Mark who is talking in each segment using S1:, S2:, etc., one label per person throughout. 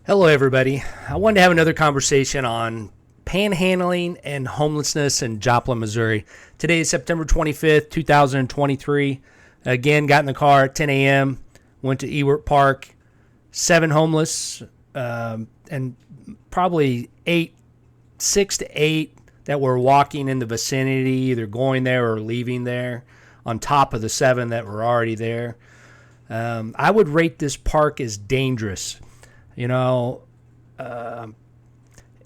S1: Hello, everybody. I wanted to have another conversation on panhandling and homelessness in Joplin, Missouri. Today is September 25th, 2023. Again, got in the car at 10 a.m., went to Ewart Park, 7 homeless, and probably 6 to 8 that were walking in the vicinity, either going there or leaving there, on top of the 7 that were already there. I would rate this park as dangerous. It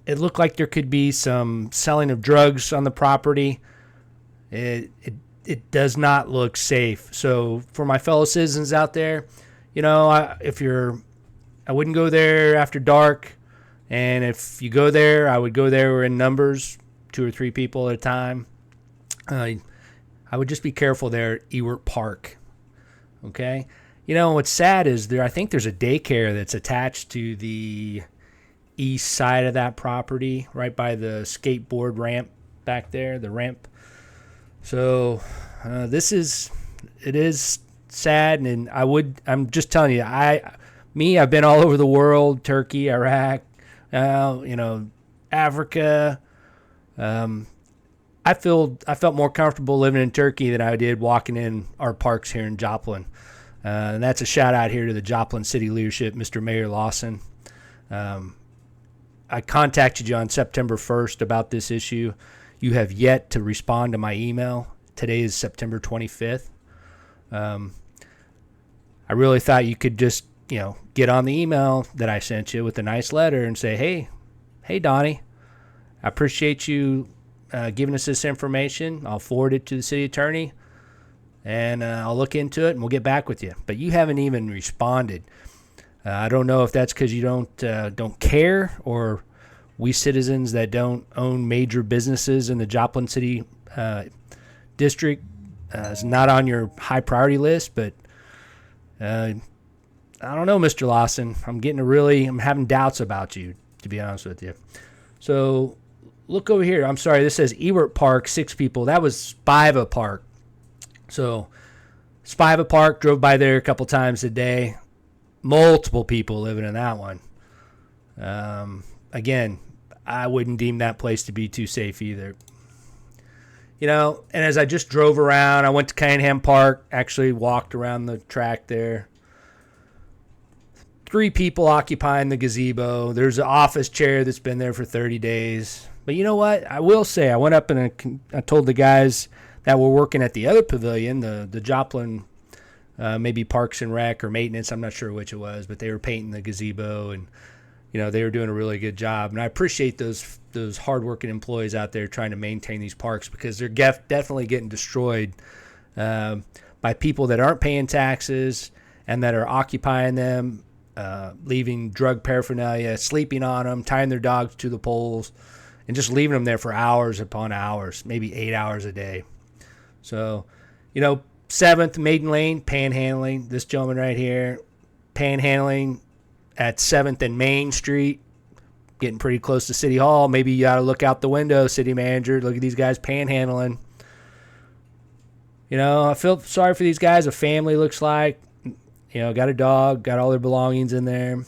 S1: looked like there could be some selling of drugs on the property. It does not look safe. So for my fellow citizens out there, I wouldn't go there after dark. And if you go there, I would go there in numbers, 2 or 3 people at a time. I would just be careful there at Ewart Park. Okay. What's sad is I think there's a daycare that's attached to the east side of that property, right by the skateboard ramp back there, the ramp. So it is sad, and I'm just telling you, I've been all over the world, Turkey, Iraq, Africa. I felt more comfortable living in Turkey than I did walking in our parks here in Joplin. And that's a shout out here to the Joplin City leadership, Mr. Mayor Lawson. I contacted you on September 1st about this issue. You have yet to respond to my email. Today is September 25th. I really thought you could just, get on the email that I sent you with a nice letter and say, hey, Donnie, I appreciate you giving us this information. I'll forward it to the city attorney. And I'll look into it, and we'll get back with you. But you haven't even responded. I don't know if that's because you don't care, or we citizens that don't own major businesses in the Joplin City district is not on your high priority list. But I don't know, Mr. Lawson. I'm having doubts about you, to be honest with you. So look over here. I'm sorry. This says Ewart Park, 6 people. That was Spiva Park. So, Spiva Park, drove by there a couple times a day. Multiple people living in that one. Again, I wouldn't deem that place to be too safe either. And as I just drove around, I went to Panhandling Park, actually walked around the track there. 3 people occupying the gazebo. There's an office chair that's been there for 30 days. But you know what? I will say, I went up and I told the guys that were working at the other pavilion, the Joplin, maybe Parks and Rec or maintenance, I'm not sure which it was, but they were painting the gazebo, and they were doing a really good job. And I appreciate those hardworking employees out there trying to maintain these parks, because they're definitely getting destroyed by people that aren't paying taxes and that are occupying them, leaving drug paraphernalia, sleeping on them, tying their dogs to the poles, and just leaving them there for hours upon hours, maybe 8 hours a day. So, 7th Maiden Lane, panhandling. This gentleman right here, panhandling at 7th and Main Street, getting pretty close to City Hall. Maybe you got to look out the window, city manager. Look at these guys panhandling. I feel sorry for these guys. A family looks like. Got a dog, got all their belongings in there.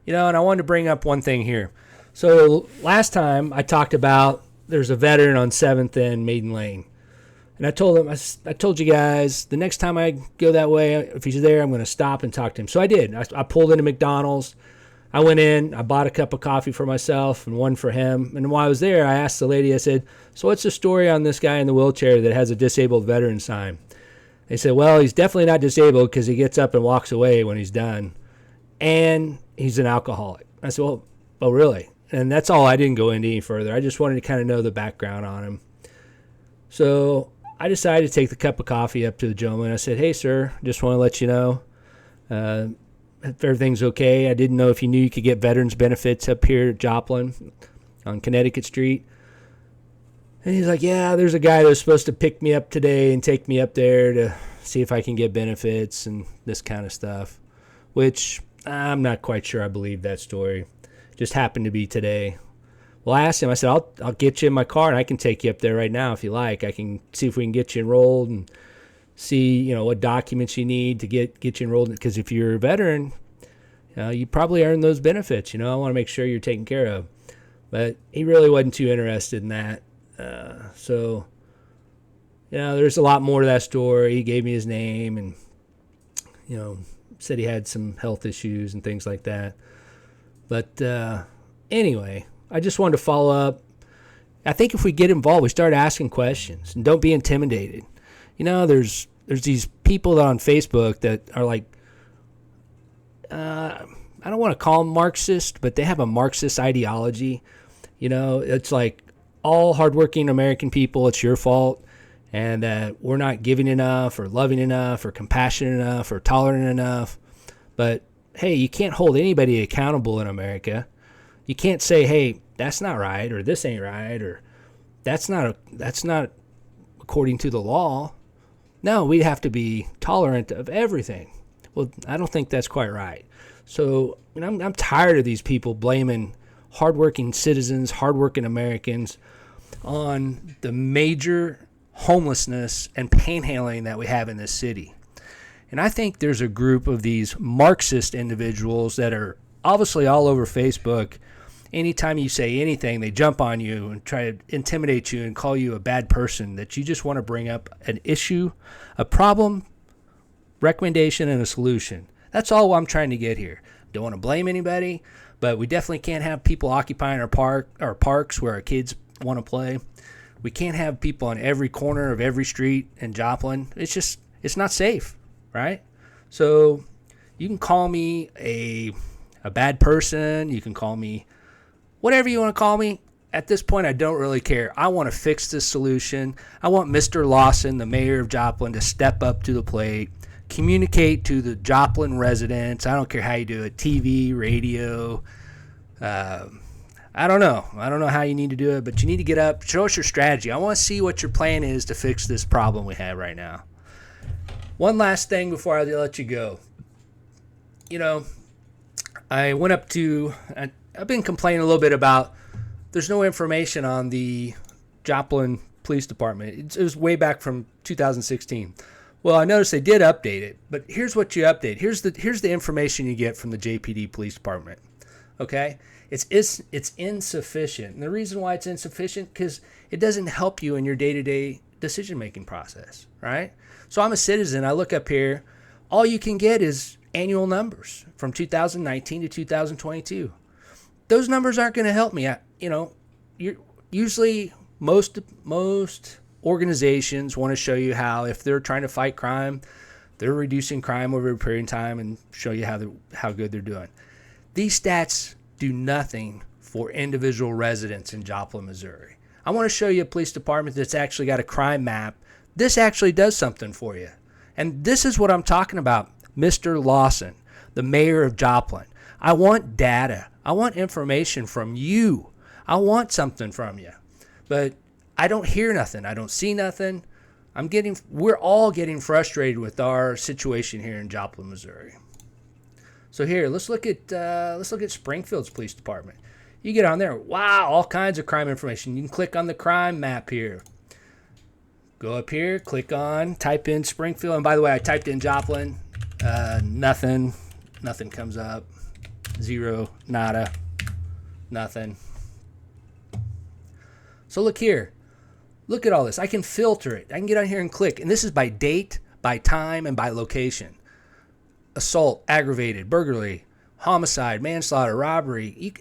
S1: And I wanted to bring up one thing here. So last time I talked about there's a veteran on 7th and Maiden Lane. And I told him, I told you guys, the next time I go that way, if he's there, I'm going to stop and talk to him. So I did. I pulled into McDonald's. I went in. I bought a cup of coffee for myself and one for him. And while I was there, I asked the lady, I said, so what's the story on this guy in the wheelchair that has a disabled veteran sign? They said, well, he's definitely not disabled because he gets up and walks away when he's done. And he's an alcoholic. I said, well, oh, really? And that's all. I didn't go into any further. I just wanted to kind of know the background on him. So I decided to take the cup of coffee up to the gentleman. I said, hey, sir, just want to let you know if everything's okay. I didn't know if you knew you could get veterans benefits up here at Joplin on Connecticut Street. And he's like, yeah, there's a guy that was supposed to pick me up today and take me up there to see if I can get benefits and this kind of stuff, which I'm not quite sure I believe that story. Just happened to be today. Well, I asked him, I said, I'll get you in my car and I can take you up there right now if you like. I can see if we can get you enrolled and see, what documents you need to get you enrolled. Because if you're a veteran, you probably earn those benefits. I want to make sure you're taken care of. But he really wasn't too interested in that. So, there's a lot more to that story. He gave me his name and, said he had some health issues and things like that. But anyway, I just wanted to follow up. I think if we get involved, we start asking questions and don't be intimidated. There's these people on Facebook that are like, I don't want to call them Marxist, but they have a Marxist ideology. It's like all hardworking American people, it's your fault, and that we're not giving enough or loving enough or compassionate enough or tolerant enough. But hey, you can't hold anybody accountable in America. You can't say, hey, that's not right, or this ain't right, or that's not according to the law. No, we have to be tolerant of everything. Well, I don't think that's quite right. So I'm tired of these people blaming hardworking citizens, hardworking Americans on the major homelessness and panhandling that we have in this city. And I think there's a group of these Marxist individuals that are obviously all over Facebook. Anytime you say anything, they jump on you and try to intimidate you and call you a bad person, that you just want to bring up an issue, a problem, recommendation, and a solution. That's all I'm trying to get here. Don't want to blame anybody, but we definitely can't have people occupying our parks where our kids want to play. We can't have people on every corner of every street in Joplin. It's not safe, right? So you can call me a bad person. You can call me whatever you want to call me. At this point, I don't really care. I want to fix this solution. I want Mr. Lawson, the mayor of Joplin, to step up to the plate, communicate to the Joplin residents. I don't care how you do it, TV, radio. I don't know. I don't know how you need to do it, but you need to get up, show us your strategy. I want to see what your plan is to fix this problem we have right now. One last thing before I let you go. I went up to... I've been complaining a little bit about there's no information on the Joplin Police Department. It was way back from 2016. Well, I noticed they did update it, but here's what you update. Here's the information you get from the JPD Police Department. Okay? It's insufficient. And the reason why it's insufficient, because it doesn't help you in your day-to-day decision-making process, right? So I'm a citizen. I look up here. All you can get is annual numbers from 2019 to 2022. Those numbers aren't going to help me. Usually most organizations want to show you how, if they're trying to fight crime, they're reducing crime over a period of time and show you how good they're doing. These stats do nothing for individual residents in Joplin, Missouri. I want to show you a police department that's actually got a crime map. This actually does something for you. And this is what I'm talking about, Mr. Lawson, the mayor of Joplin. I want data. I want information from you. I want something from you. But I don't hear nothing. I don't see nothing. We're all getting frustrated with our situation here in Joplin, Missouri. So here, let's look at Springfield's police department. You get on there, wow, all kinds of crime information. You can click on the crime map here. Go up here, type in Springfield. And by the way, I typed in Joplin. Nothing comes up. Zero, nada, nothing. So look here. Look at all this. I can filter it. I can get on here and click. And this is by date, by time, and by location. Assault, aggravated, burglary, homicide, manslaughter, robbery.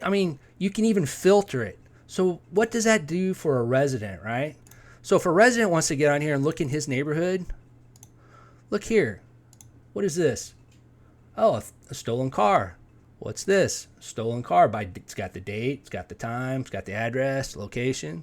S1: You can even filter it. So what does that do for a resident, right? So if a resident wants to get on here and look in his neighborhood, look here. What is this? Oh, a stolen car. What's this? Stolen car. It's got the date, it's got the time, it's got the address, location.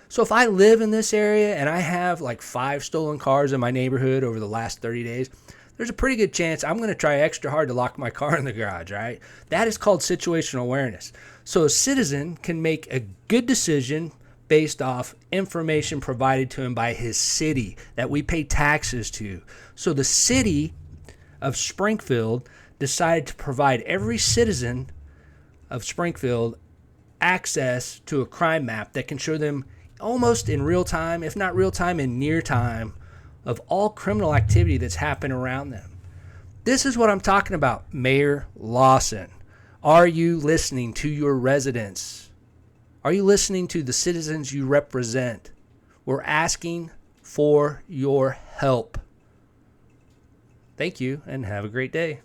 S1: So if I live in this area and I have like 5 stolen cars in my neighborhood over the last 30 days, there's a pretty good chance I'm going to try extra hard to lock my car in the garage, right? That is called situational awareness. So a citizen can make a good decision based off information provided to him by his city that we pay taxes to. So the city of Springfield decided to provide every citizen of Springfield access to a crime map that can show them almost in real time, if not real time, in near time, of all criminal activity that's happened around them. This is what I'm talking about, Mayor Lawson. Are you listening to your residents? Are you listening to the citizens you represent? We're asking for your help. Thank you, and have a great day.